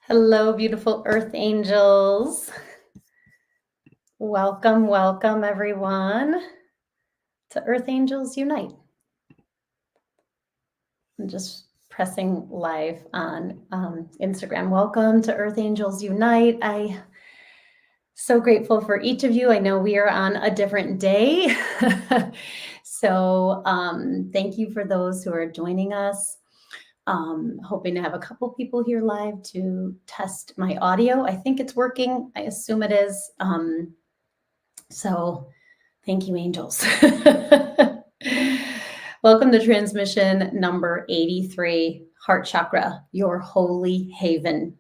Hello, beautiful earth angels. Welcome, welcome everyone to Earth Angels Unite. I'm just pressing live on Instagram. Welcome to Earth Angels Unite. I'm so grateful for each of you. I know we are on a different day. So thank you for those who are joining us. Hoping to have a couple people here live to test my audio. I think it's working. I assume it is. So thank you, angels. Welcome to transmission number 83, Heart Chakra, your holy haven.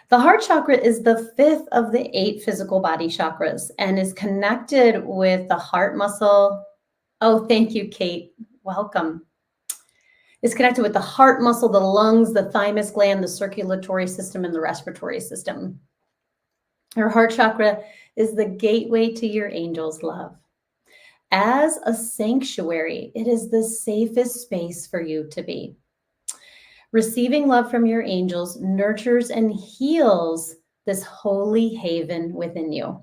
The heart chakra is the fifth of the 8 physical body chakras and is connected with the heart muscle. Oh, thank you, Kate. Welcome. It's connected with the heart muscle, the lungs, the thymus gland, the circulatory system, and the respiratory system. Your heart chakra is the gateway to your angel's love. As a sanctuary, it is the safest space for you to be. Receiving love from your angels nurtures and heals this holy haven within you.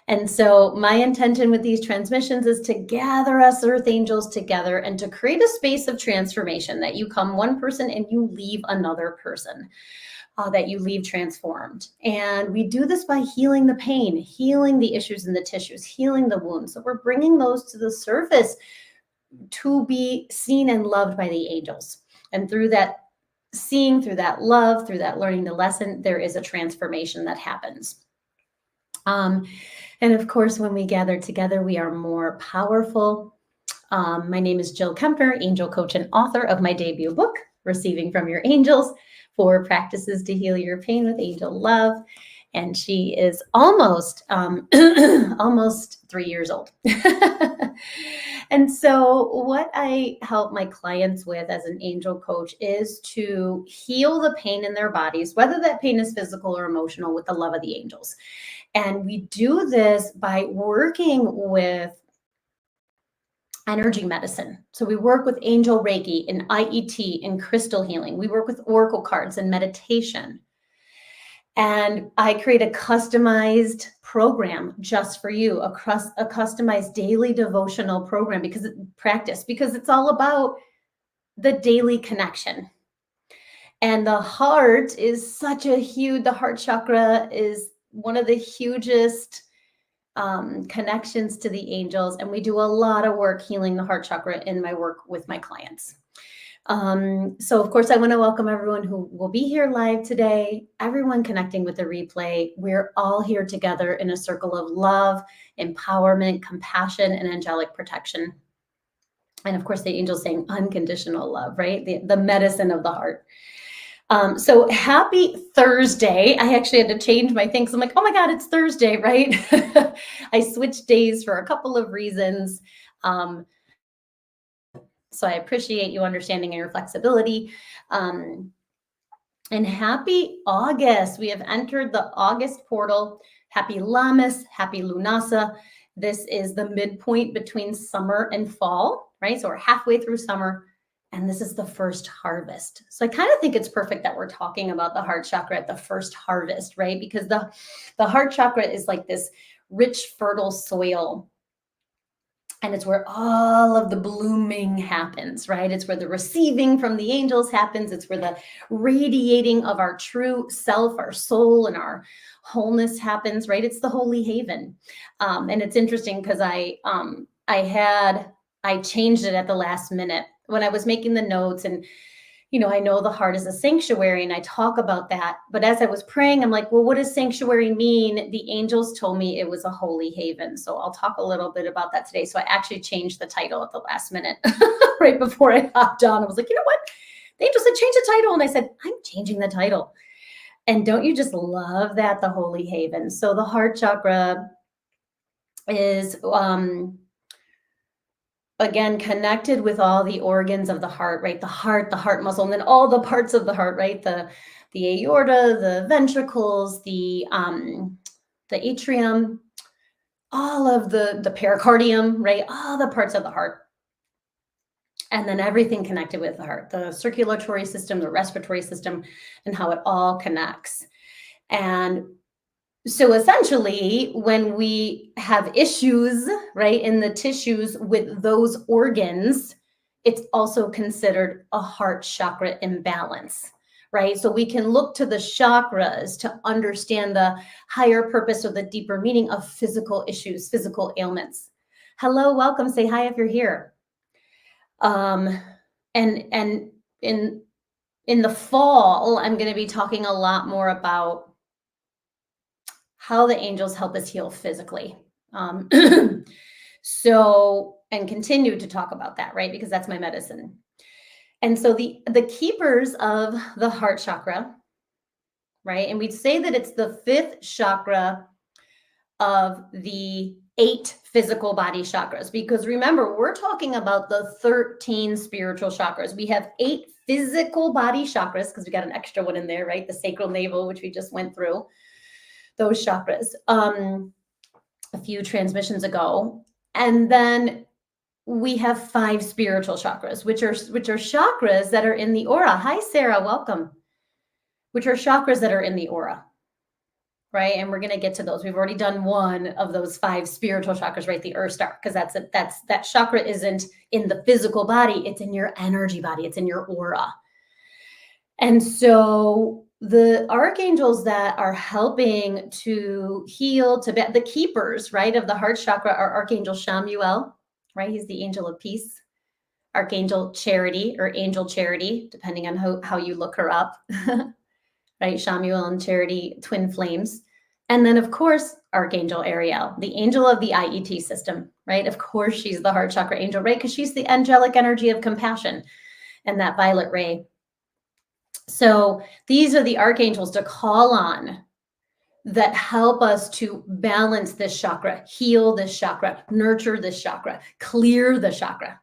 And so my intention with these transmissions is to gather us earth angels together and to create a space of transformation, that you come one person and you leave another person. That you leave transformed. And we do this by healing the pain, healing the issues in the tissues, healing the wounds. So we're bringing those to the surface to be seen and loved by the angels. And through that seeing, through that love, through that learning the lesson, there is a transformation that happens. And of course, when we gather together, we are more powerful. My name is Jill Kempner, angel coach and author of my debut book, Receiving from Your Angels, 4 Practices to Heal Your Pain with Angel Love. And she is almost 3 years old. And so what I help my clients with as an angel coach is to heal the pain in their bodies, whether that pain is physical or emotional, with the love of the angels. And we do this by working with energy medicine. So we work with angel Reiki and IET and crystal healing. We work with oracle cards and meditation. And I create a customized program just for you, a customized daily devotional program because it's all about the daily connection. And the heart is the heart chakra is one of the hugest connections to the angels. And we do a lot of work healing the heart chakra in my work with my clients. So of course, I want to welcome everyone who will be here live today, everyone connecting with the replay. We're all here together in a circle of love, empowerment, compassion, and angelic protection. And of course, the angels saying unconditional love, right? The medicine of the heart. So happy Thursday. I actually had to change my thing. So I'm like, oh my God, it's Thursday, right? I switched days for a couple of reasons. So I appreciate you understanding your flexibility. And happy August. We have entered the August portal. Happy Lammas, happy Lunasa. This is the midpoint between summer and fall, right? So we're halfway through summer. And this is the first harvest. So I kind of think it's perfect that we're talking about the heart chakra at the first harvest, right? Because the heart chakra is like this rich, fertile soil. And it's where all of the blooming happens, right? It's where the receiving from the angels happens. It's where the radiating of our true self, our soul, and our wholeness happens, right? It's the holy haven. And it's interesting because I changed it at the last minute when I was making the notes. And I know the heart is a sanctuary and I talk about that. But as I was praying, I'm like, well, what does sanctuary mean? The angels told me it was a holy haven. So I'll talk a little bit about that today. So I actually changed the title at the last minute, right before I hopped on. I was like, you know what? The angels said, change the title. And I said, I'm changing the title. And don't you just love that? The holy haven. So the heart chakra is, again, connected with all the organs of the heart, right? The heart muscle, and then all the parts of the heart, right? The aorta, the ventricles, the atrium, all of the pericardium, right? All the parts of the heart. And then everything connected with the heart, the circulatory system, the respiratory system, and how it all connects. And so essentially, when we have issues, right, in the tissues with those organs, it's also considered a heart chakra imbalance, right? So we can look to the chakras to understand the higher purpose or the deeper meaning of physical issues, physical ailments. Hello, welcome. Say hi if you're here. And in the fall, I'm going to be talking a lot more about how the angels help us heal physically. So, and continue to talk about that, right? Because that's my medicine. And so the keepers of the heart chakra, right? And we'd say that it's the 5th chakra of the 8 physical body chakras, because remember, we're talking about the 13 spiritual chakras. We have 8 physical body chakras because we got an extra one in there, right? The sacral navel, which we just went through, those chakras a few transmissions ago. And then we have 5 spiritual chakras, which are chakras that are in the aura. Hi, Sarah, welcome. Which are chakras that are in the aura, right? And we're going to get to those. We've already done one of those 5 spiritual chakras, right? The earth star, because that chakra isn't in the physical body. It's in your energy body. It's in your aura. And so the archangels that are helping to heal, the keepers, right, of the heart chakra are Archangel Shamuel, right? He's the angel of peace. Archangel Charity, or Angel Charity, depending on how you look her up, right? Shamuel and Charity, twin flames. And then, of course, Archangel Ariel, the angel of the IET system, right? Of course, she's the heart chakra angel, right? Because she's the angelic energy of compassion and that violet ray. So these are the archangels to call on that help us to balance this chakra, heal this chakra, nurture this chakra, clear the chakra.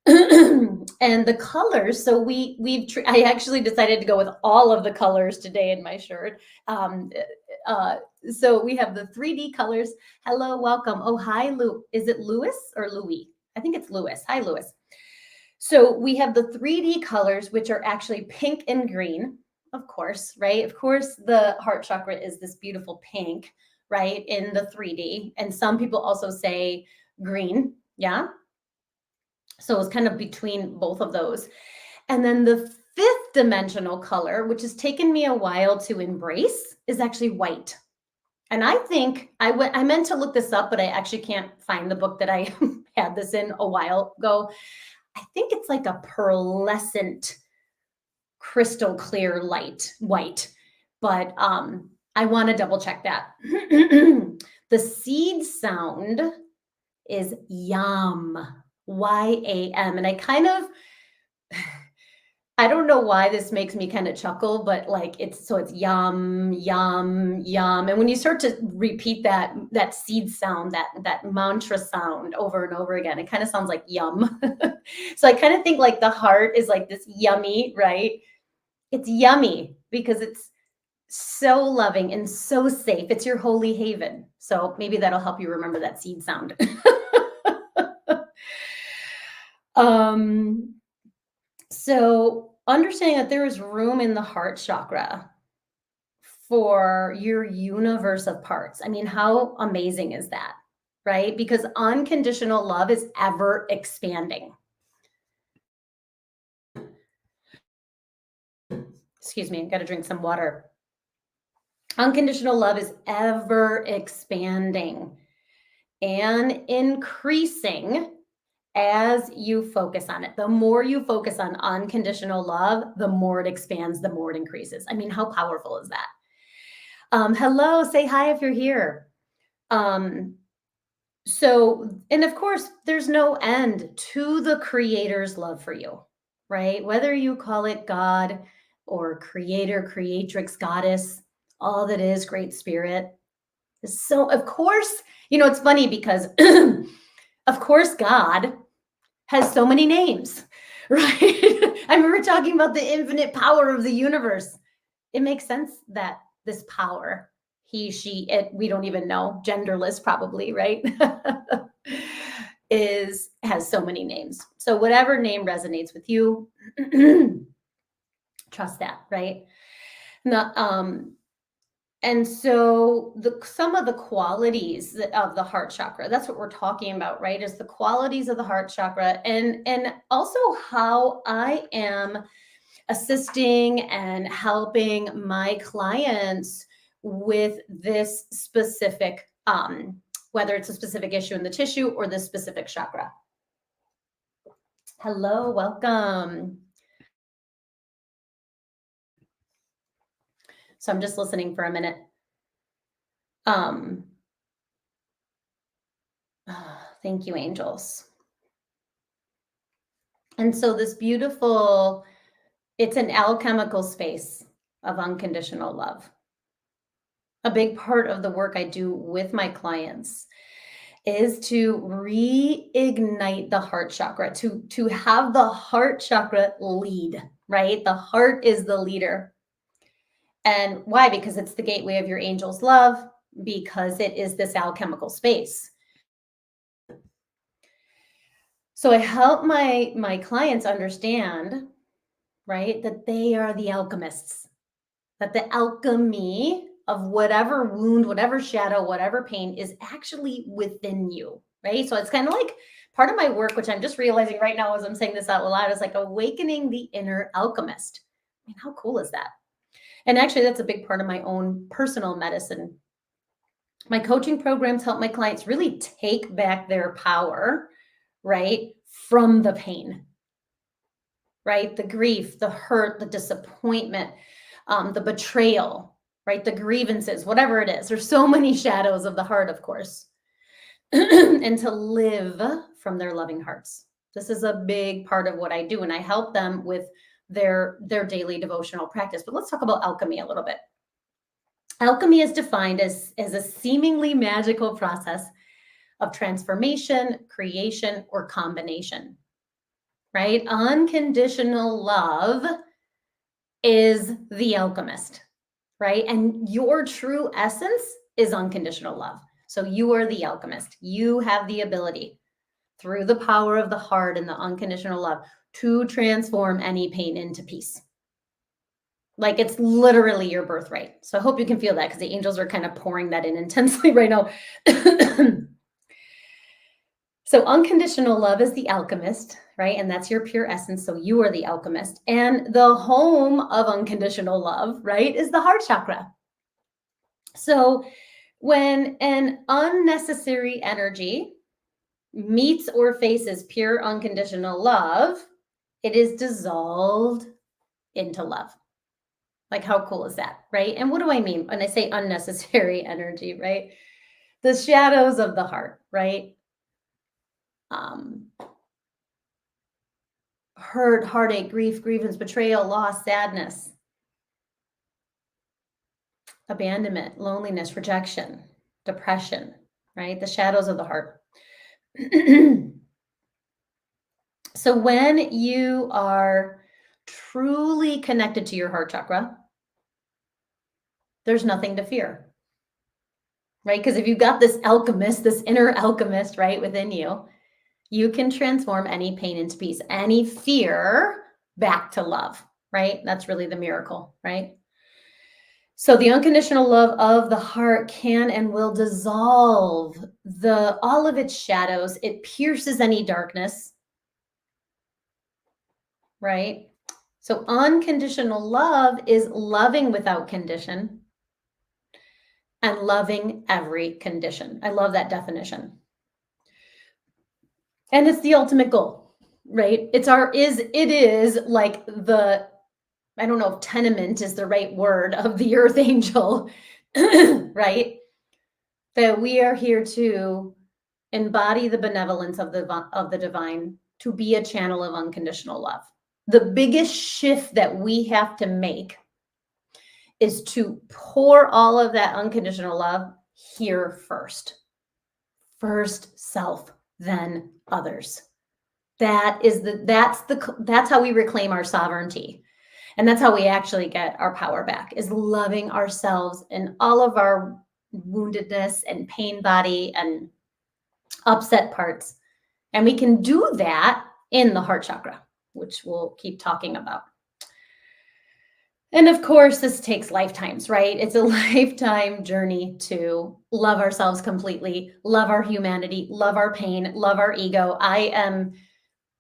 And the colors, so I actually decided to go with all of the colors today in my shirt. So we have the 3D colors. Hello, welcome. Oh, hi, Lou. Is it Louis or Louis? I think it's Louis. Hi, Louis. So we have the 3D colors, which are actually pink and green, of course, right? Of course, the heart chakra is this beautiful pink, right, in the 3D. And some people also say green, yeah? So it's kind of between both of those. And then the 5th dimensional color, which has taken me a while to embrace, is actually white. And I think I meant to look this up, but I actually can't find the book that I had this in a while ago. I think it's like a pearlescent, crystal clear light, white, but I want to double check that. The seed sound is yam, Y-A-M. And I don't know why this makes me kind of chuckle, but like it's yum, yum, yum. And when you start to repeat that seed sound, that mantra sound over and over again, it kind of sounds like yum. So I kind of think like the heart is like this yummy, right? It's yummy because it's so loving and so safe. It's your holy haven. So maybe that'll help you remember that seed sound. So understanding that there is room in the heart chakra for your universe of parts. I mean, how amazing is that, right? Because unconditional love is ever expanding. Excuse me, I got to drink some water. Unconditional love is ever expanding and increasing as you focus on it. The more you focus on unconditional love, the more it expands, the more it increases. I mean, how powerful is that? Hello, say hi if you're here. So, and of course, there's no end to the Creator's love for you, right? Whether you call it God or Creator, Creatrix, Goddess, all that is Great Spirit. So, of course, it's funny because, of course, God has so many names, right? I remember talking about the infinite power of the universe. It makes sense that this power, he, she, it, we don't even know, genderless probably, right? has so many names. So whatever name resonates with you, trust that, right? And so some of the qualities of the heart chakra, that's what we're talking about, right? Is the qualities of the heart chakra, and also how I am assisting and helping my clients with this specific, whether it's a specific issue in the tissue or the specific chakra. Hello, welcome. So I'm just listening for a minute. Thank you, angels. And so this beautiful, it's an alchemical space of unconditional love. A big part of the work I do with my clients is to reignite the heart chakra, to have the heart chakra lead, right? The heart is the leader. And why? Because it's the gateway of your angel's love, because it is this alchemical space. So I help my clients understand, right, that they are the alchemists, that the alchemy of whatever wound, whatever shadow, whatever pain is actually within you, right? So it's kind of like part of my work, which I'm just realizing right now as I'm saying this out loud, is like awakening the inner alchemist. I mean, how cool is that? And actually, that's a big part of my own personal medicine. My coaching programs help my clients really take back their power, right, from the pain, right? The grief, the hurt, the disappointment, the betrayal, right? The grievances, whatever it is. There's so many shadows of the heart, of course, and to live from their loving hearts. This is a big part of what I do, and I help them with their daily devotional practice. But let's talk about alchemy a little bit. Alchemy is defined as a seemingly magical process of transformation, creation, or combination, right? Unconditional love is the alchemist, right? And your true essence is unconditional love. So you are the alchemist. You have the ability through the power of the heart and the unconditional love to transform any pain into peace. Like it's literally your birthright. So I hope you can feel that because the angels are kind of pouring that in intensely right now. So unconditional love is the alchemist, right? And that's your pure essence. So you are the alchemist. And the home of unconditional love, right, is the heart chakra. So when an unnecessary energy meets or faces pure unconditional love, it is dissolved into love. Like how cool is that, right? And what do I mean when I say unnecessary energy, right? The shadows of the heart, right? Hurt, heartache, grief, grievance, betrayal, loss, sadness, abandonment, loneliness, rejection, depression, right? The shadows of the heart. So when you are truly connected to your heart chakra, there's nothing to fear, right? Because if you've got this alchemist, this inner alchemist, right, within you, you can transform any pain into peace, any fear back to love, right? That's really the miracle, right? So the unconditional love of the heart can and will dissolve all of its shadows. It pierces any darkness, right? So unconditional love is loving without condition and loving every condition. I love that definition. And it's the ultimate goal, right? It is like the, I don't know if tenement is the right word, of the earth angel, right? That we are here to embody the benevolence of the divine, to be a channel of unconditional love. The biggest shift that we have to make is to pour all of that unconditional love here first. First self, then others. That's how we reclaim our sovereignty. And that's how we actually get our power back, is loving ourselves and all of our woundedness and pain body and upset parts, And we can do that in the heart chakra, which we'll keep talking about. And of course, this takes lifetimes, right? It's a lifetime journey to love ourselves completely, love our humanity, love our pain, love our ego. I am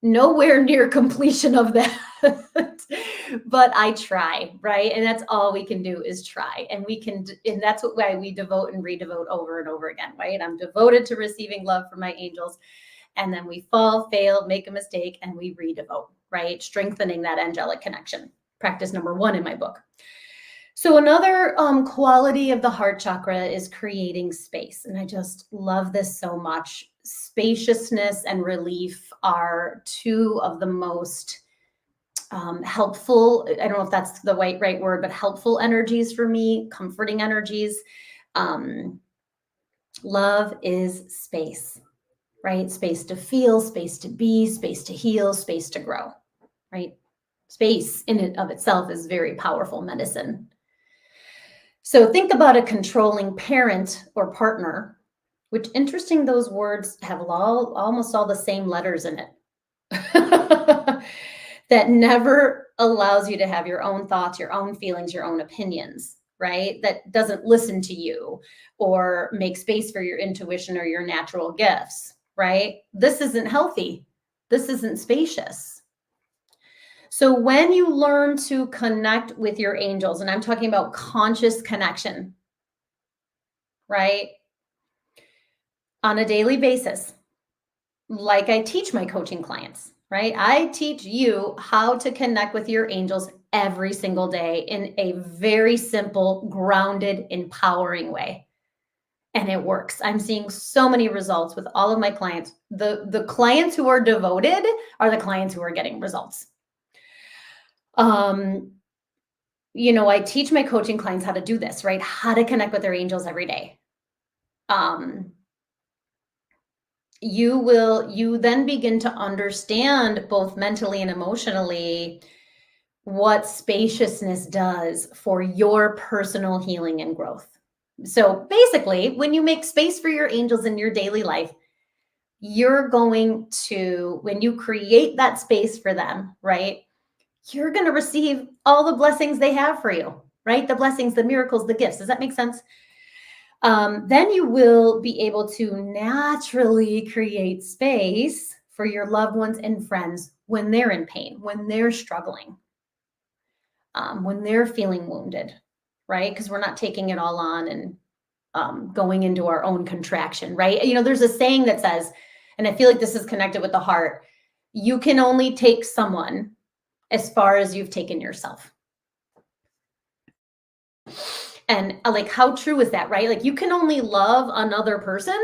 nowhere near completion of that, but I try, right? And that's all we can do is try. And and that's why we devote and redevote over and over again, right? I'm devoted to receiving love from my angels. And then we fall, fail, make a mistake, and we redevote, right? Strengthening that angelic connection. Practice number 1 in my book. So another quality of the heart chakra is creating space. And I just love this so much. Spaciousness and relief are 2 of the most helpful, I don't know if that's the right word, but helpful energies for me, comforting energies. Love is space, right? Space to feel, space to be, space to heal, space to grow, right? Space in and of itself is very powerful medicine. So think about a controlling parent or partner, which interesting, those words have almost all the same letters in it. That never allows you to have your own thoughts, your own feelings, your own opinions, right? That doesn't listen to you or make space for your intuition or your natural gifts, right? This isn't healthy. This isn't spacious. So when you learn to connect with your angels, and I'm talking about conscious connection, right? On a daily basis, like I teach my coaching clients, right? I teach you how to connect with your angels every single day in a very simple, grounded, empowering way. And it works. I'm seeing so many results with all of my clients. The clients who are devoted are the clients who are getting results. I teach my coaching clients how to do this, right? How to connect with their angels every day. You then begin to understand both mentally and emotionally what spaciousness does for your personal healing and growth. So basically, when you make space for your angels in your daily life, you're going to, when you create that space for them, right? You're going to receive all the blessings they have for you, right? The blessings, the miracles, the gifts. Does that make sense? Then you will be able to naturally create space for your loved ones and friends when they're in pain, when they're struggling, when they're feeling wounded, right? Because we're not taking it all on and going into our own contraction, right? There's a saying that says, and I feel like this is connected with the heart, you can only take someone as far as you've taken yourself. And like, how true is that, right? Like, you can only love another person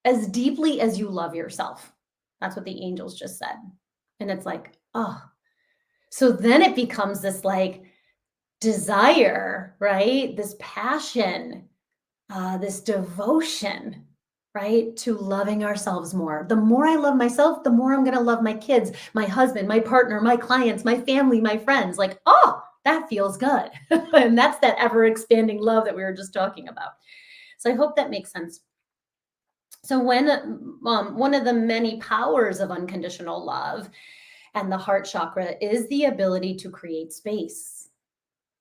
as deeply as you love yourself. That's what the angels just said. And it's like, oh, so then it becomes this like desire, right? This passion, this devotion, right? To loving ourselves more. The more I love myself, the more I'm going to love my kids, my husband, my partner, my clients, my family, my friends. Like, oh, that feels good. And that's that ever expanding love that we were just talking about. So I hope that makes sense. So when one of the many powers of unconditional love and the heart chakra is the ability to create space,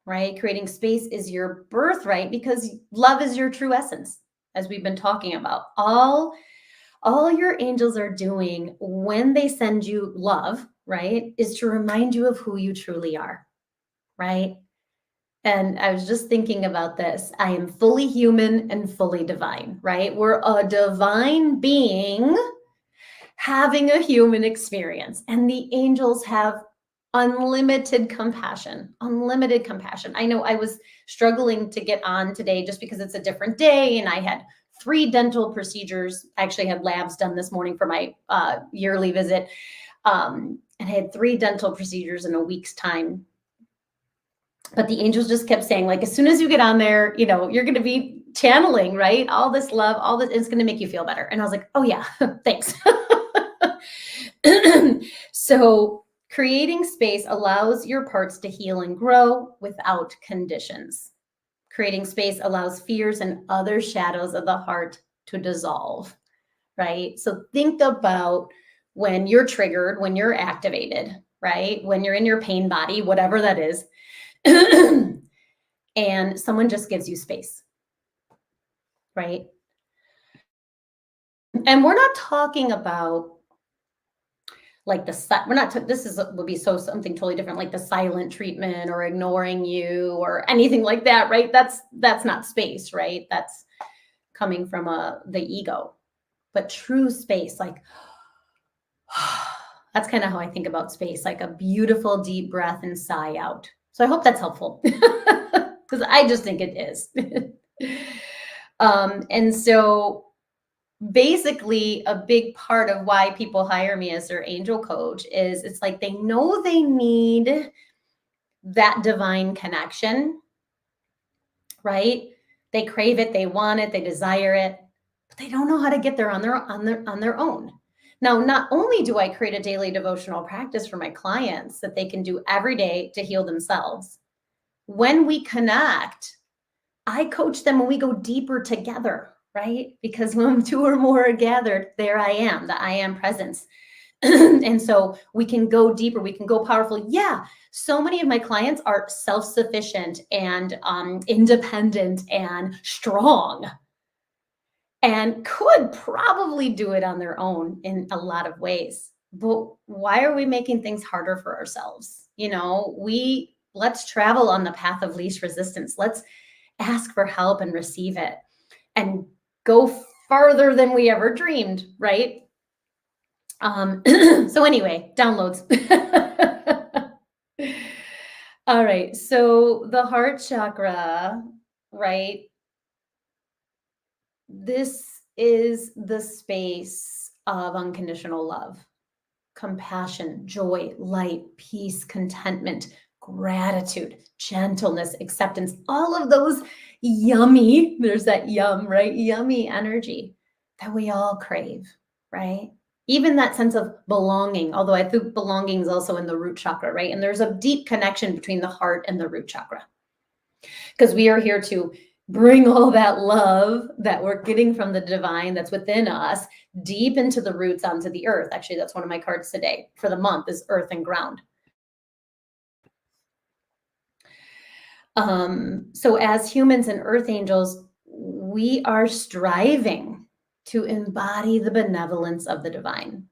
right? Creating space is your birthright because love is your true essence, as we've been talking about. All your angels are doing when they send you love, right, is to remind you of who you truly are, right? And I was just thinking about this. I am fully human and fully divine, right? We're a divine being having a human experience. And the angels have unlimited compassion, unlimited compassion. I know I was struggling to get on today just because it's a different day. And I had 3 dental procedures. I actually had labs done this morning for my yearly visit. And I had 3 dental procedures in a week's time. But the angels just kept saying, like, as soon as you get on there, you're going to be channeling, right? All this love, all this, it's going to make you feel better. And I was like, oh yeah, thanks. So creating space allows your parts to heal and grow without conditions. Creating space allows fears and other shadows of the heart to dissolve, right? So think about when you're triggered, when you're activated, right? When you're in your pain body, whatever that is, and someone just gives you space, right? And we're not talking about like we're not, this would be something totally different, like the silent treatment or ignoring you or anything like that, right? That's not space, right? That's coming from the ego. But true space, like, that's kind of how I think about space, like a beautiful deep breath and sigh out. So I hope that's helpful because I just think it is. And so basically a big part of why people hire me as their angel coach is it's like they know they need that divine connection, right? They crave it, they want it, they desire it, but they don't know how to get there on their own. Now, not only do I create a daily devotional practice for my clients that they can do every day to heal themselves, when we connect, I coach them when we go deeper together, right? Because when two or more are gathered, there I am, the I am presence. And so we can go deeper, we can go powerful. Yeah, so many of my clients are self-sufficient and independent and strong and could probably do it on their own in a lot of ways. But why are we making things harder for ourselves? Let's travel on the path of least resistance. Let's ask for help and receive it and go farther than we ever dreamed, right? So anyway, downloads. All right. So the heart chakra, right? This is the space of unconditional love, compassion, joy, light, peace, contentment, gratitude, gentleness, acceptance, all of those yummy, there's that yum, right? Yummy energy that we all crave, right? Even that sense of belonging, although I think belonging is also in the root chakra, right? And there's a deep connection between the heart and the root chakra because we are here to bring all that love that we're getting from the divine that's within us deep into the roots onto the earth. Actually, that's one of my cards today for the month is earth and ground. So as humans and earth angels, we are striving to embody the benevolence of the divine,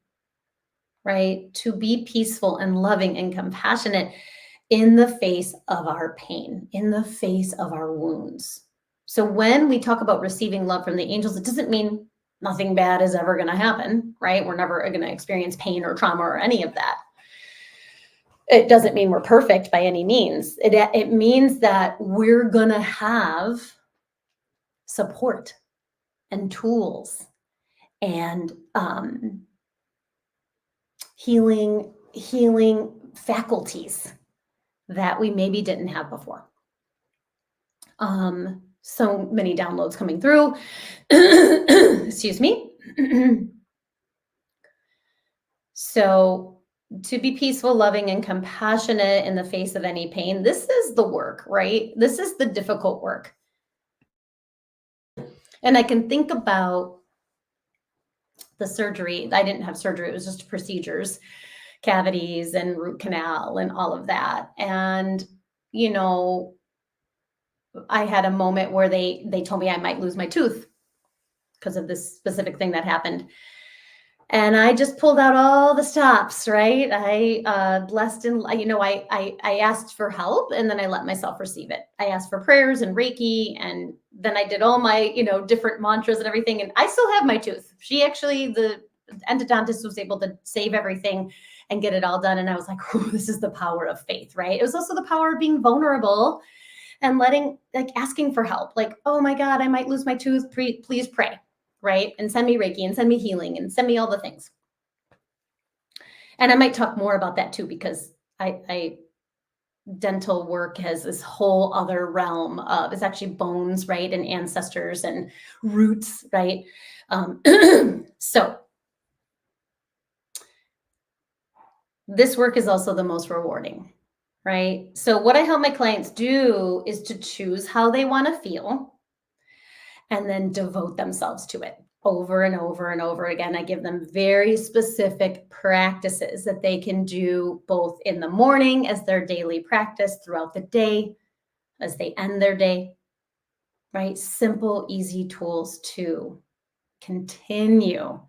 right? To be peaceful and loving and compassionate in the face of our pain, in the face of our wounds. So when we talk about receiving love from the angels, it doesn't mean nothing bad is ever going to happen, right? We're never going to experience pain or trauma or any of that. It doesn't mean we're perfect by any means. It means that we're going to have support and tools and healing faculties that we maybe didn't have before. So many downloads coming through. Excuse me. So to be peaceful, loving, and compassionate in the face of any pain, this is the work, right? This is the difficult work. And I can think about the surgery. I didn't have surgery. It was just procedures, cavities and root canal and all of that. And, I had a moment where they told me I might lose my tooth because of this specific thing that happened. And I just pulled out all the stops, right? I blessed and, I asked for help and then I let myself receive it. I asked for prayers and Reiki and then I did all my, different mantras and everything. And I still have my tooth. The endodontist was able to save everything and get it all done. And I was like, this is the power of faith, right? It was also the power of being vulnerable and asking for help. Like, oh my God, I might lose my tooth. Please pray, right? And send me Reiki and send me healing and send me all the things. And I might talk more about that too, because I dental work has this whole other realm of, it's actually bones, right? And ancestors and roots, right? So this work is also the most rewarding, right? So what I help my clients do is to choose how they want to feel and then devote themselves to it. over and over and over again. I give them very specific practices that they can do both in the morning as their daily practice, throughout the day as they end their day, right? Simple, easy tools to continue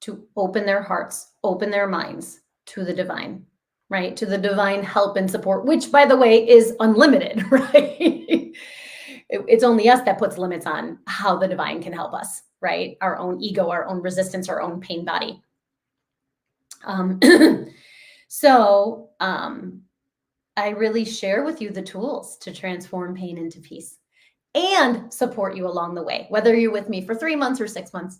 to open their hearts, open their minds to the divine, right? To the divine help and support, which, by the way, is unlimited, right? It's only us that puts limits on how the divine can help us, right? Our own ego, our own resistance, our own pain body. Um, so I really share with you the tools to transform pain into peace and support you along the way, whether you're with me for 3 months or 6 months.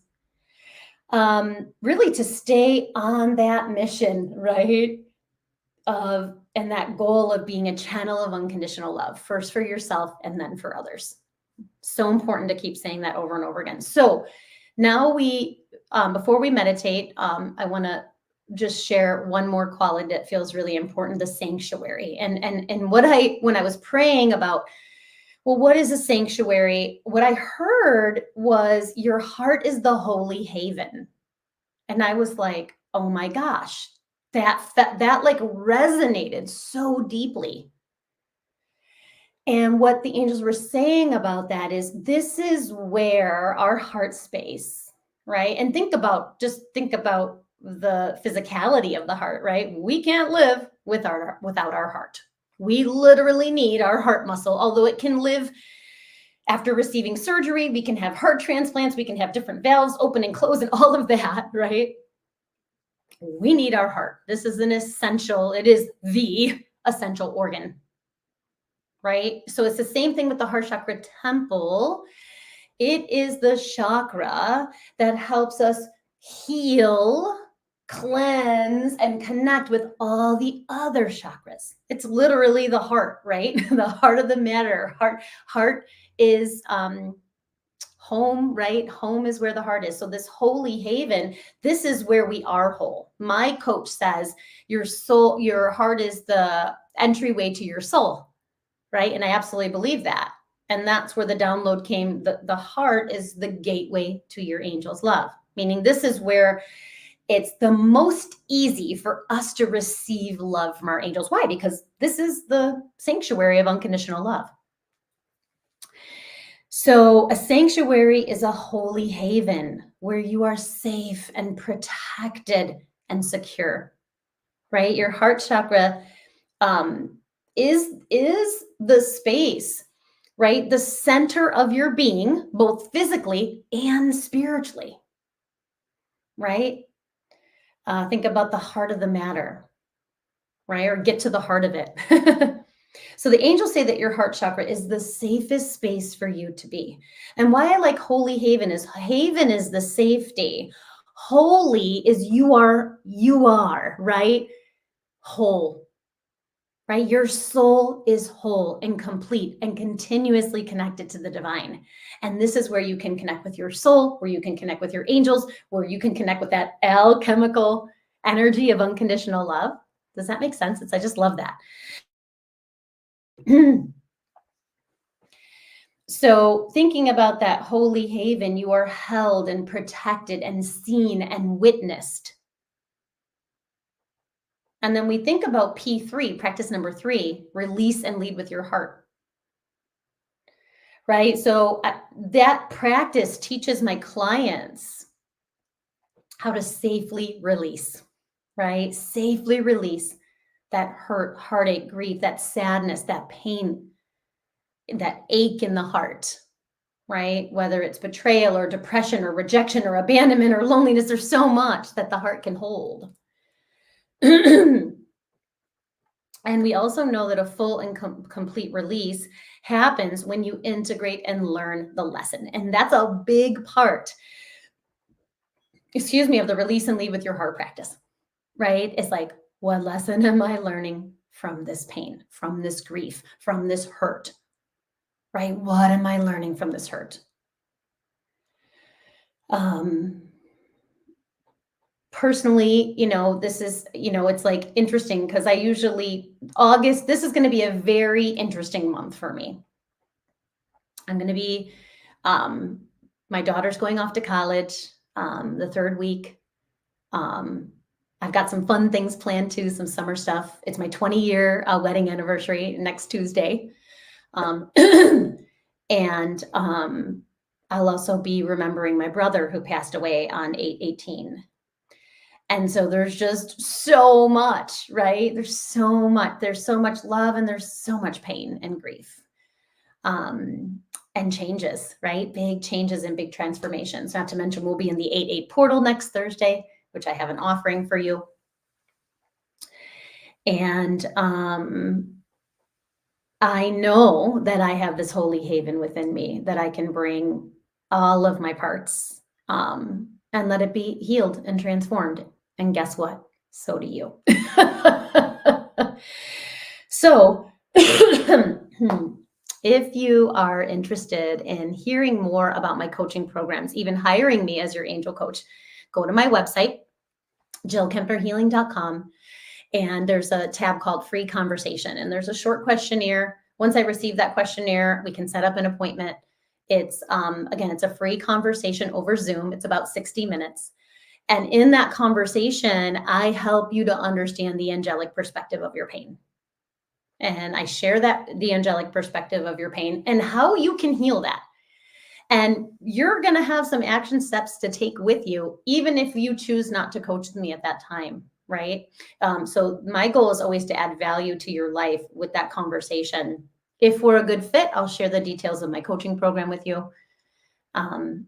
Really to stay on that mission, right? And that goal of being a channel of unconditional love, first for yourself and then for others. So important to keep saying that over and over again. So now before we meditate, I want to just share one more quality that feels really important, the sanctuary. And when I was praying about, well, what is a sanctuary? What I heard was your heart is the holy haven. And I was like, oh my gosh, that like resonated so deeply. And what the angels were saying about that is this is where our heart space, right? And think about the physicality of the heart, right? We can't live without our heart. We literally need our heart muscle, although it can live after receiving surgery. We can have heart transplants, we can have different valves open and close and all of that, right? We need our heart. This is it is the essential organ, right? So it's the same thing with the heart chakra temple. It is the chakra that helps us heal, cleanse, and connect with all the other chakras. It's literally the heart, right? The heart of the matter. Heart is home, right? Home is where the heart is. So this holy haven, this is where we are whole. My coach says your heart is the entryway to your soul, right? And I absolutely believe that. And that's where the download came. The heart is the gateway to your angel's love, meaning this is where it's the most easy for us to receive love from our angels. Why? Because this is the sanctuary of unconditional love. So a sanctuary is a holy haven where you are safe and protected and secure, right? Your heart chakra is the space, right? The center of your being, both physically and spiritually, right? Think about the heart of the matter, right? Or get to the heart of it. So the angels say that your heart chakra is the safest space for you to be. And why I like holy haven is the safety. Holy is you are, right? Whole, right? Your soul is whole and complete and continuously connected to the divine. And this is where you can connect with your soul, where you can connect with your angels, where you can connect with that alchemical energy of unconditional love. Does that make sense? I just love that. So thinking about that holy haven, you are held and protected and seen and witnessed. And then we think about P3, practice number 3, release and lead with your heart. Right? So that practice teaches my clients how to safely release, right? Safely release that hurt, heartache, grief, that sadness, that pain, that ache in the heart, right? Whether it's betrayal or depression or rejection or abandonment or loneliness, there's so much that the heart can hold. And we also know that a full and complete release happens when you integrate and learn the lesson. And that's a big part, of the release and lead with your heart practice, right? It's like, what lesson am I learning from this pain, from this grief, from this hurt, right? What am I learning from this hurt? Personally, this is, it's like interesting because I usually August, this is going to be a very interesting month for me. I'm going to be My daughter's going off to college the third week. I've got some fun things planned too, some summer stuff. It's my 20-year wedding anniversary next Tuesday. And I'll also be remembering my brother who passed away on 8/18. And so there's just so much, right? There's so much love, and there's so much pain and grief. And changes, right? Big changes and big transformations. Not to mention we'll be in the 8/8 portal next Thursday, which I have an offering for you. And I know that I have this holy haven within me that I can bring all of my parts and let it be healed and transformed. And guess what? So do you. So if you are interested in hearing more about my coaching programs, even hiring me as your angel coach, go to my website, jillkempnerhealing.com. And there's a tab called Free Conversation. And there's a short questionnaire. Once I receive that questionnaire, we can set up an appointment. It's, again, it's a free conversation over Zoom. It's about 60 minutes. And in that conversation, I help you to understand the angelic perspective of your pain. And I share the angelic perspective of your pain and how you can heal that. And you're going to have some action steps to take with you, even if you choose not to coach with me at that time, right? So my goal is always to add value to your life with that conversation. If we're a good fit, I'll share the details of my coaching program with you. And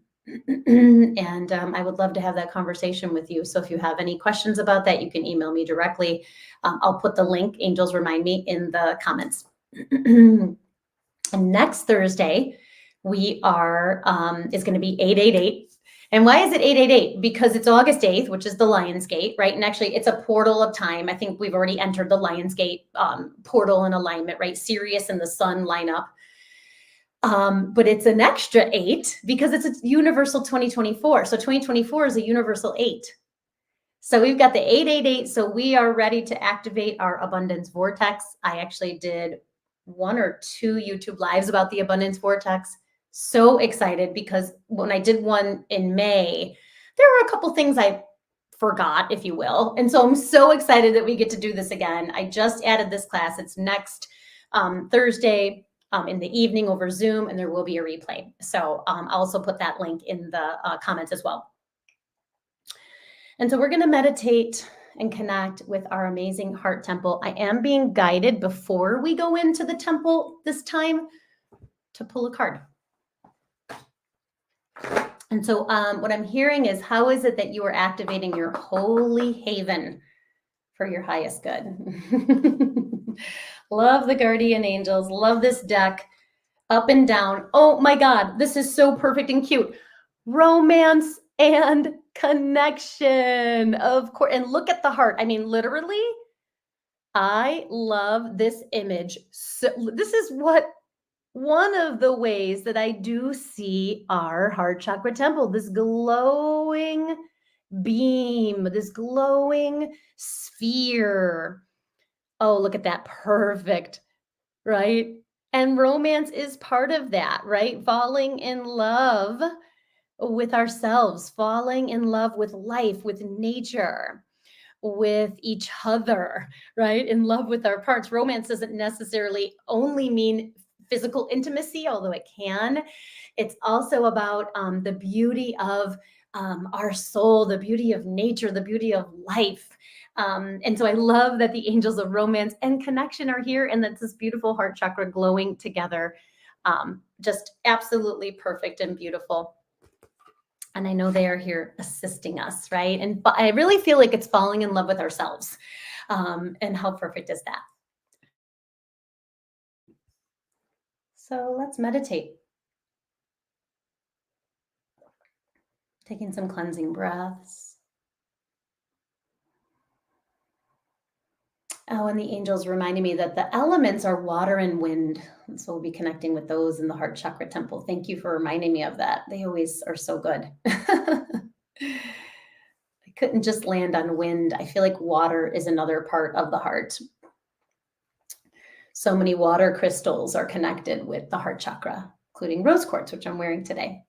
I would love to have that conversation with you. So if you have any questions about that, you can email me directly. I'll put the link, Angels Remind Me, in the comments. And next Thursday, we are, is going to be 8/8. And why is it 8/8? Because it's August 8th, which is the Lion's Gate, right? And actually it's a portal of time. I think we've already entered the Lion's Gate portal in alignment, right? Sirius and the sun line up. But it's an extra 8 because it's a universal 2024. So 2024 is a universal 8. So we've got the 8/8. So we are ready to activate our abundance vortex. I actually did 1 or 2 YouTube lives about the abundance vortex. So excited because when I did one in May, there were a couple things I forgot, if you will. And so I'm so excited that we get to do this again. I just added this class. It's next Thursday in the evening over Zoom, and there will be a replay. So I'll also put that link in the comments as well. And so we're going to meditate and connect with our amazing heart temple. I am being guided before we go into the temple this time to pull a card. And so what I'm hearing is, how is it that you are activating your holy haven for your highest good? Love the guardian angels. Love this deck. Up and down. Oh my God, this is so perfect and cute. Romance and connection, of course. And look at the heart. I mean, literally, I love this image. So this is one of the ways that I do see our heart chakra temple, this glowing beam, this glowing sphere. Oh, look at that. Perfect, right? And romance is part of that, right? Falling in love with ourselves, falling in love with life, with nature, with each other, right? In love with our parts. Romance doesn't necessarily only mean physical intimacy, although it can. It's also about the beauty of our soul, the beauty of nature, the beauty of life. And so I love that the angels of romance and connection are here, and that's this beautiful heart chakra glowing together. Just absolutely perfect and beautiful. And I know they are here assisting us, right? And I really feel like it's falling in love with ourselves. And how perfect is that? So let's meditate. Taking some cleansing breaths. Oh, and the angels reminded me that the elements are water and wind. And so we'll be connecting with those in the heart chakra temple. Thank you for reminding me of that. They always are so good. I couldn't just land on wind. I feel like water is another part of the heart. So many water crystals are connected with the heart chakra, including rose quartz, which I'm wearing today.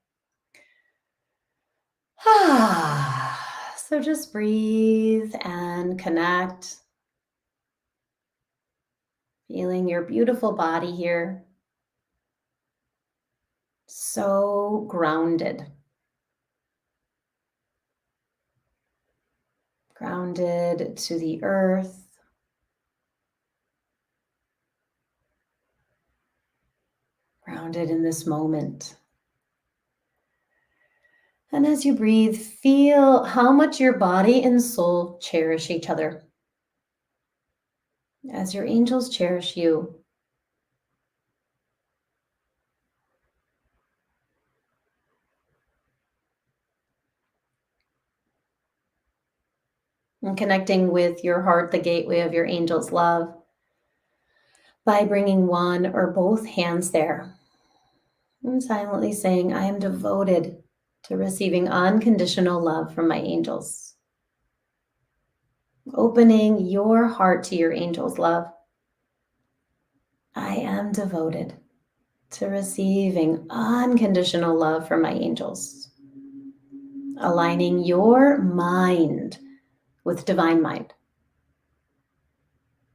So just breathe and connect, feeling your beautiful body here. So grounded, grounded to the earth, grounded in this moment. And as you breathe, feel how much your body and soul cherish each other, as your angels cherish you. And connecting with your heart, the gateway of your angel's love, by bringing one or both hands there and silently saying, I am devoted to receiving unconditional love from my angels. Opening your heart to your angel's love. I am devoted to receiving unconditional love from my angels. Aligning your mind with divine mind.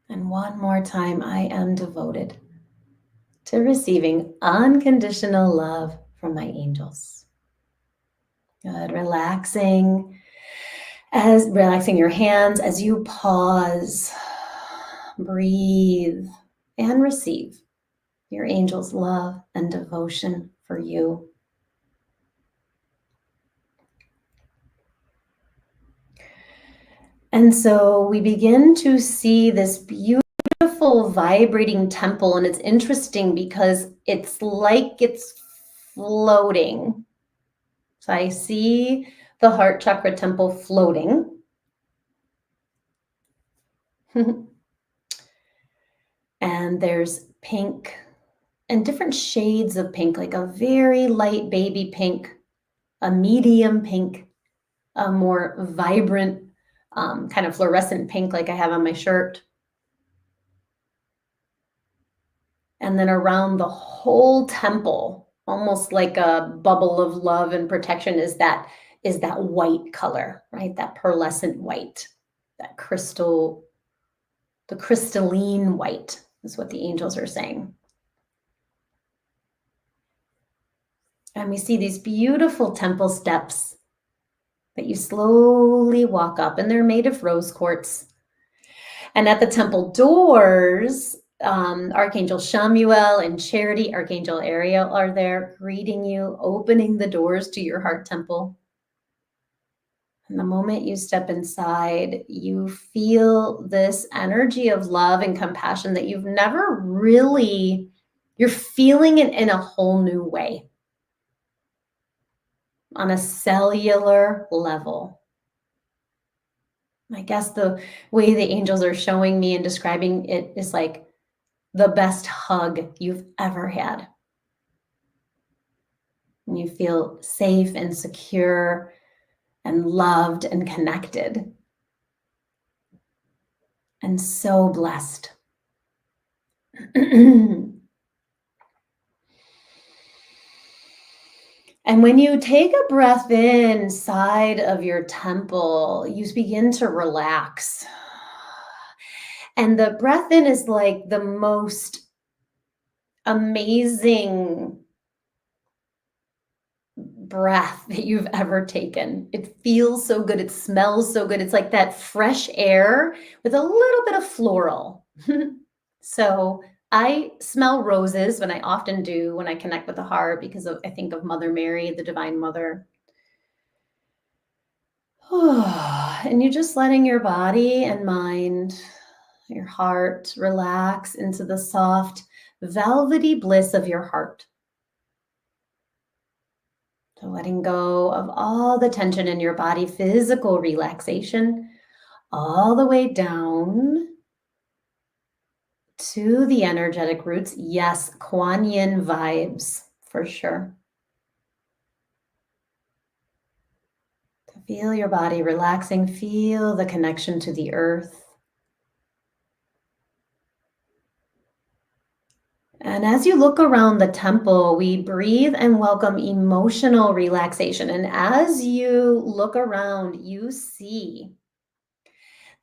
And one more time, I am devoted to receiving unconditional love from my angels. Good. Relaxing your hands as you pause, breathe, and receive your angel's love and devotion for you. And so we begin to see this beautiful vibrating temple, and it's interesting because it's like it's floating. So I see the heart chakra temple floating. And there's pink and different shades of pink, like a very light baby pink, a medium pink, a more vibrant kind of fluorescent pink like I have on my shirt. And then around the whole temple, almost like a bubble of love and protection, is that white color, right? That pearlescent white, that crystal, the crystalline white is what the angels are saying. And we see these beautiful temple steps that you slowly walk up, and they're made of rose quartz. And at the temple doors, Archangel Shamuel and Charity, Archangel Ariel are there greeting you, opening the doors to your heart temple. And the moment you step inside, you feel this energy of love and compassion that you've never really, you're feeling it in a whole new way, on a cellular level. I guess the way the angels are showing me and describing it is like the best hug you've ever had. And you feel safe and secure and loved and connected and so blessed. And when you take a breath inside of your temple, you begin to relax. And the breath in is like the most amazing breath that you've ever taken. It feels so good. It smells so good. It's like that fresh air with a little bit of floral. So I smell roses, when I often do when I connect with the heart, because I think of Mother Mary, the Divine Mother. And you're just letting your body and mind, your heart, relax into the soft, velvety bliss of your heart. So letting go of all the tension in your body, physical relaxation, all the way down to the energetic roots. Yes, Kuan Yin vibes for sure. To feel your body relaxing, feel the connection to the earth. And as you look around the temple, we breathe and welcome emotional relaxation. And as you look around, you see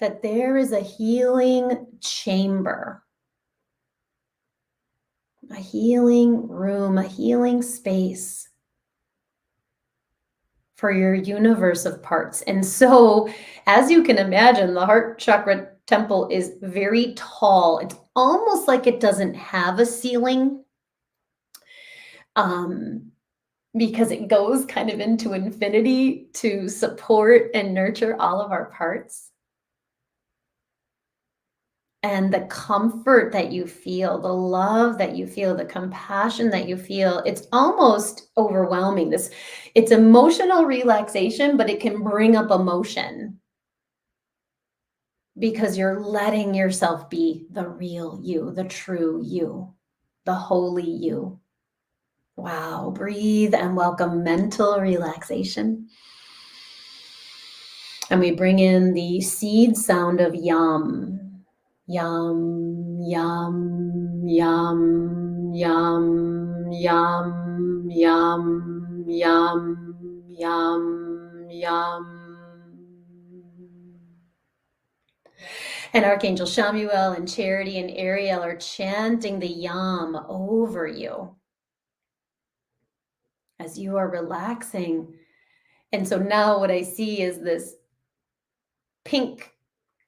that there is a healing chamber, a healing room, a healing space for your universe of parts. And so, as you can imagine, the heart chakra temple is very tall. It's almost like it doesn't have a ceiling. Because it goes kind of into infinity to support and nurture all of our parts. And the comfort that you feel, the love that you feel, the compassion that you feel, it's almost overwhelming. It's emotional relaxation, but it can bring up emotion because you're letting yourself be the real you, the true you, the holy you. Wow, breathe and welcome mental relaxation. And we bring in the seed sound of yum. Yum, yum, yum, yum, yum, yum, yum, yum, yum. And Archangel Shamuel and Charity and Ariel are chanting the yum over you as you are relaxing. And so now what I see is this pink,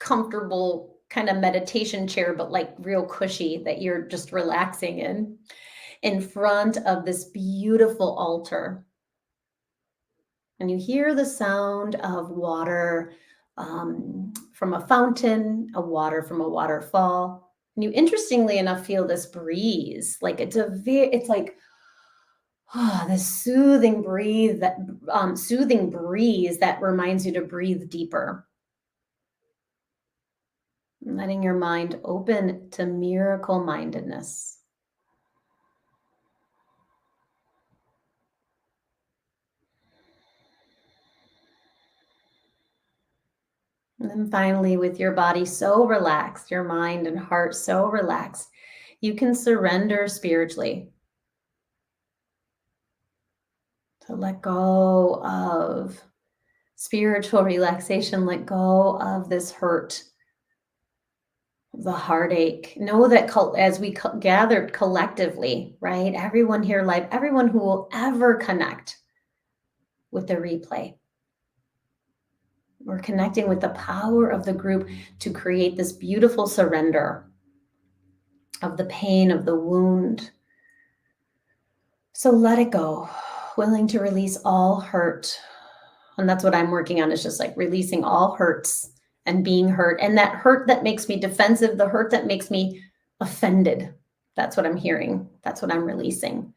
comfortable kind of meditation chair, but like real cushy that you're just relaxing in front of this beautiful altar. And you hear the sound of water from a fountain, a water from a waterfall. And you, interestingly enough, feel this breeze. Like it's like this soothing breeze that reminds you to breathe deeper. Letting your mind open to miracle mindedness. And then finally, with your body so relaxed, your mind and heart so relaxed, you can surrender spiritually. To let go of spiritual relaxation, let go of this hurt, the heartache. Know that as we gathered collectively, right? Everyone here live, everyone who will ever connect with the replay. We're connecting with the power of the group to create this beautiful surrender of the pain, of the wound. So let it go, willing to release all hurt. And that's what I'm working on, is just like releasing all hurts and being hurt. And that hurt that makes me defensive, the hurt that makes me offended. That's what I'm hearing. That's what I'm releasing.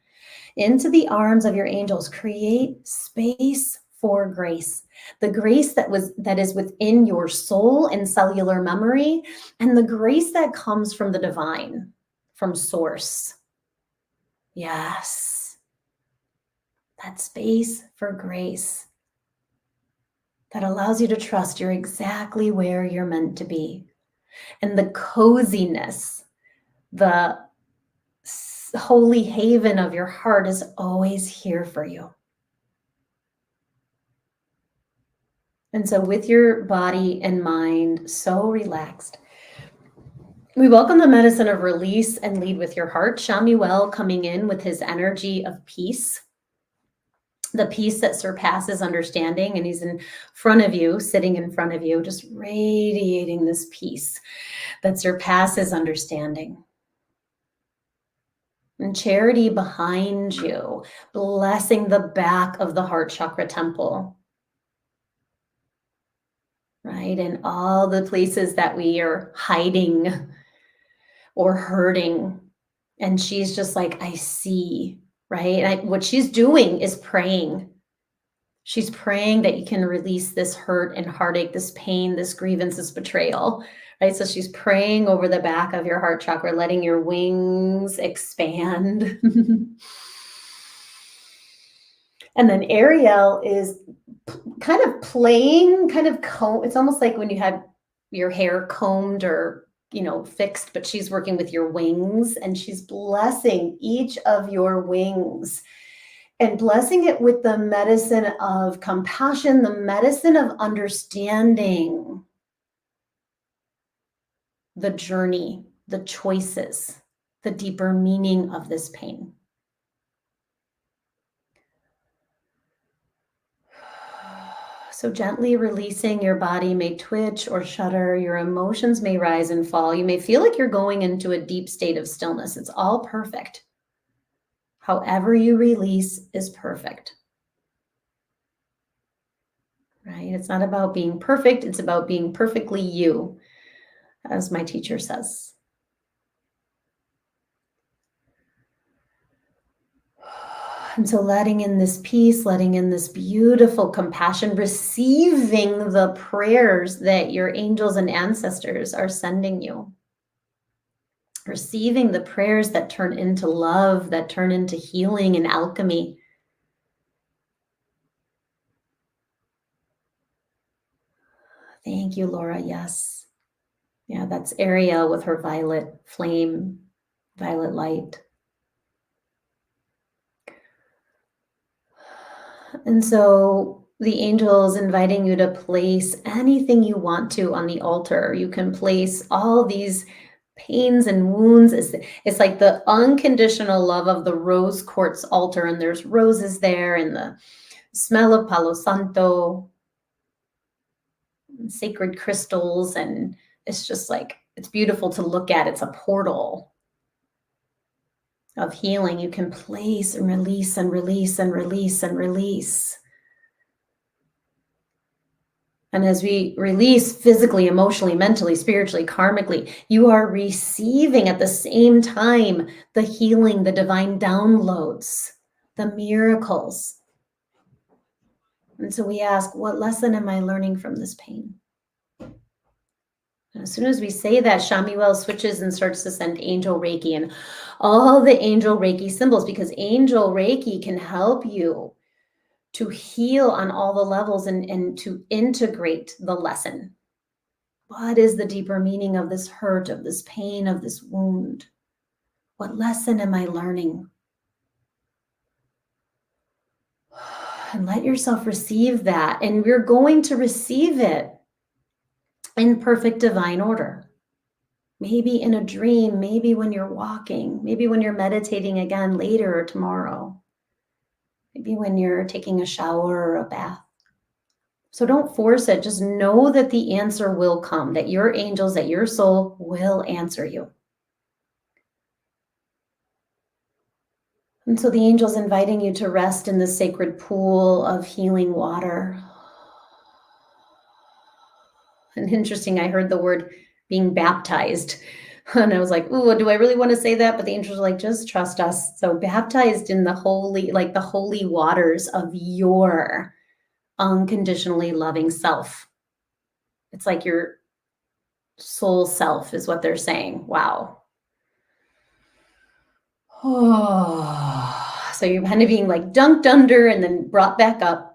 Into the arms of your angels, create space for grace. The grace that is within your soul and cellular memory, and the grace that comes from the divine, from source. Yes. That space for grace that allows you to trust you're exactly where you're meant to be. And the coziness, the holy haven of your heart is always here for you. And so with your body and mind so relaxed, we welcome the medicine of release and lead with your heart. Shamuel coming in with his energy of peace, the peace that surpasses understanding. And he's in front of you, sitting in front of you, just radiating this peace that surpasses understanding. And Charity behind you, blessing the back of the heart chakra temple. Right? And all the places that we are hiding or hurting. And she's just like, I see, right? And what she's doing is praying. She's praying that you can release this hurt and heartache, this pain, this grievance, this betrayal, right? So she's praying over the back of your heart chakra, letting your wings expand. And then Ariel is kind of playing, it's almost like when you had your hair combed or fixed, but she's working with your wings, and she's blessing each of your wings and blessing it with the medicine of compassion, the medicine of understanding the journey, the choices, the deeper meaning of this pain. So gently releasing, your body may twitch or shudder. Your emotions may rise and fall. You may feel like you're going into a deep state of stillness. It's all perfect. However you release is perfect. Right? It's not about being perfect. It's about being perfectly you, as my teacher says. And so letting in this peace, letting in this beautiful compassion, receiving the prayers that your angels and ancestors are sending you. Receiving the prayers that turn into love, that turn into healing and alchemy. Thank you, Laura. Yes. Yeah, that's Ariel with her violet flame, violet light. And so the angel is inviting you to place anything you want to on the altar. You can place all these pains and wounds. It's like the unconditional love of the rose quartz altar, and there's roses there, and the smell of Palo Santo, and sacred crystals, and it's just like, it's beautiful to look at. It's a portal of healing. You can place and release and release and release and release. And as we release physically, emotionally, mentally, spiritually, karmically, you are receiving at the same time the healing, the divine downloads, the miracles. And so we ask, what lesson am I learning from this pain? And as soon as we say that, Shamuel switches and starts to send angel Reiki and all the angel Reiki symbols, because angel Reiki can help you to heal on all the levels and to integrate the lesson. What is the deeper meaning of this hurt, of this pain, of this wound? What lesson am I learning? And let yourself receive that. And you're going to receive it in perfect divine order. Maybe in a dream, maybe when you're walking, maybe when you're meditating again later or tomorrow. Maybe when you're taking a shower or a bath. So don't force it. Just know that the answer will come, that your angels, that your soul will answer you. And so the angel's inviting you to rest in the sacred pool of healing water. And interesting, I heard the word being baptized. And I was like, ooh, do I really want to say that? But the angels are like, just trust us. So baptized in the holy, like the holy waters of your unconditionally loving self. It's like your soul self is what they're saying. Wow. Oh, so you're kind of being like dunked under and then brought back up.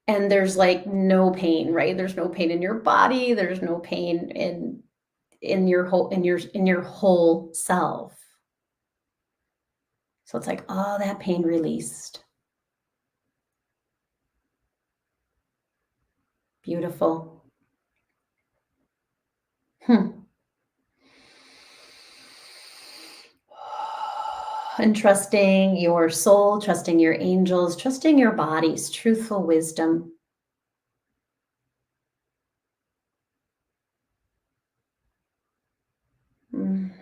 And there's like no pain, right? There's no pain in your body. There's no pain in your whole self. So it's like, oh, that pain released. Beautiful. And trusting your soul, trusting your angels, trusting your body's truthful wisdom. And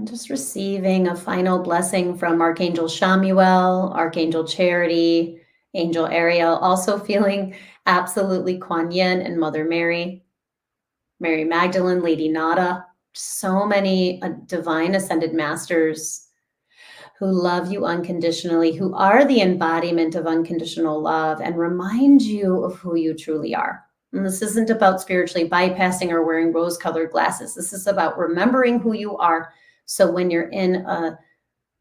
just receiving a final blessing from Archangel Shamuel, Archangel Charity, Angel Ariel, also feeling absolutely Kuan Yin and Mother Mary, Mary Magdalene, Lady Nada, so many divine ascended masters who love you unconditionally, who are the embodiment of unconditional love and remind you of who you truly are. And this isn't about spiritually bypassing or wearing rose-colored glasses. This is about remembering who you are. So when you're in a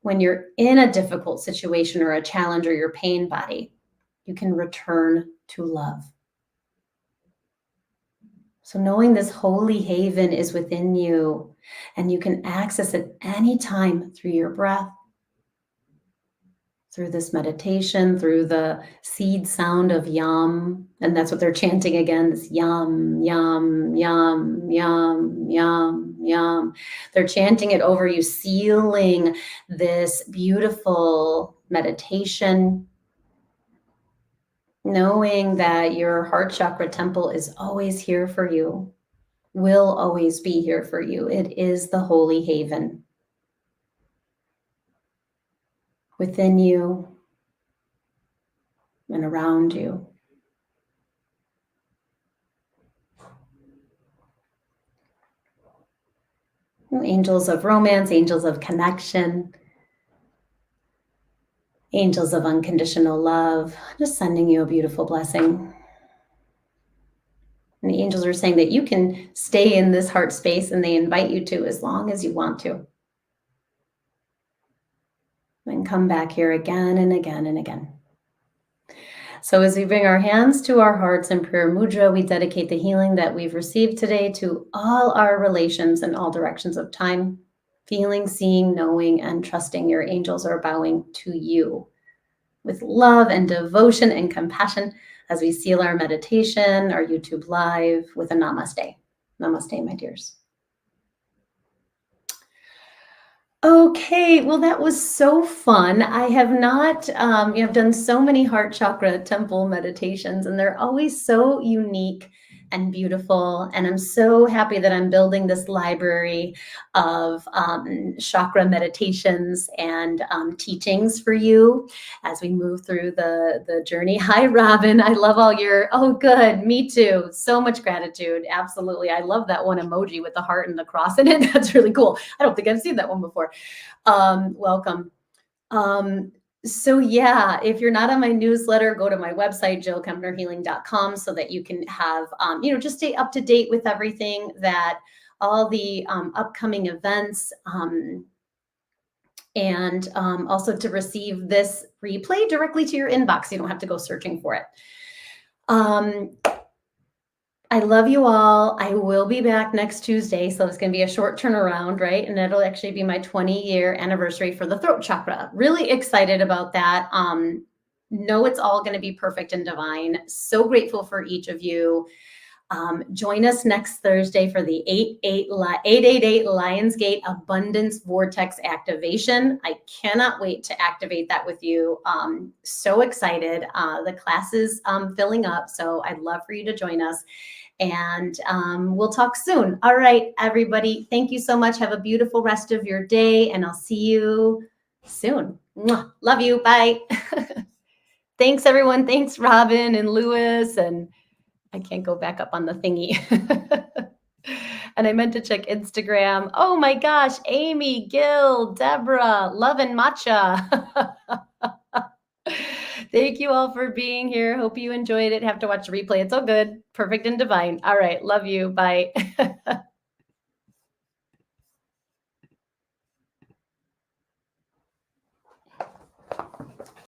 when you're in a difficult situation or a challenge or your pain body, you can return to love. So knowing this holy haven is within you and you can access it anytime through your breath, through this meditation, through the seed sound of yum. And that's what they're chanting again, this yum, yum, yum, yum, yum, yum. They're chanting it over you, sealing this beautiful meditation, knowing that your heart chakra temple is always here for you, will always be here for you. It is the holy haven within you and around you. Angels of romance, angels of connection, angels of unconditional love, just sending you a beautiful blessing. And the angels are saying that you can stay in this heart space and they invite you to as long as you want to. And come back here again and again and again. So as we bring our hands to our hearts in prayer mudra, we dedicate the healing that we've received today to all our relations in all directions of time. Feeling, seeing, knowing, and trusting your angels are bowing to you with love and devotion and compassion as we seal our meditation, our YouTube live with a namaste. Namaste, my dears. Okay, well, that was so fun. I have not, I've done so many heart chakra temple meditations, and they're always so unique and beautiful. And I'm so happy that I'm building this library of chakra meditations and teachings for you as we move through the journey. Hi, Robin. I love all your, oh, good. Me too. So much gratitude. Absolutely. I love that one emoji with the heart and the cross in it. That's really cool. I don't think I've seen that one before. Welcome. So yeah, if you're not on my newsletter, go to my website, jillkempnerhealing.com, so that you can have, just stay up to date with everything, that all the upcoming events, and also to receive this replay directly to your inbox. You don't have to go searching for it. I love you all. I will be back next Tuesday, so it's going to be a short turnaround, right? And it'll actually be my 20-year anniversary for the throat chakra. Really excited about that. Know it's all going to be perfect and divine. So grateful for each of you. Join us next Thursday for the 888 Lionsgate Abundance Vortex activation. I cannot wait to activate that with you. So excited. The class is filling up, so I'd love for you to join us. And we'll talk soon. All right, everybody. Thank you so much. Have a beautiful rest of your day, and I'll see you soon. Mwah. Love you. Bye. Thanks, everyone. Thanks, Robin and Lewis. And I can't go back up on the thingy. And I meant to check Instagram. Oh my gosh, Amy, Gil, Deborah, Love and Matcha. Thank you all for being here. Hope you enjoyed it. Have to watch the replay. It's all good. Perfect and divine. All right. Love you. Bye.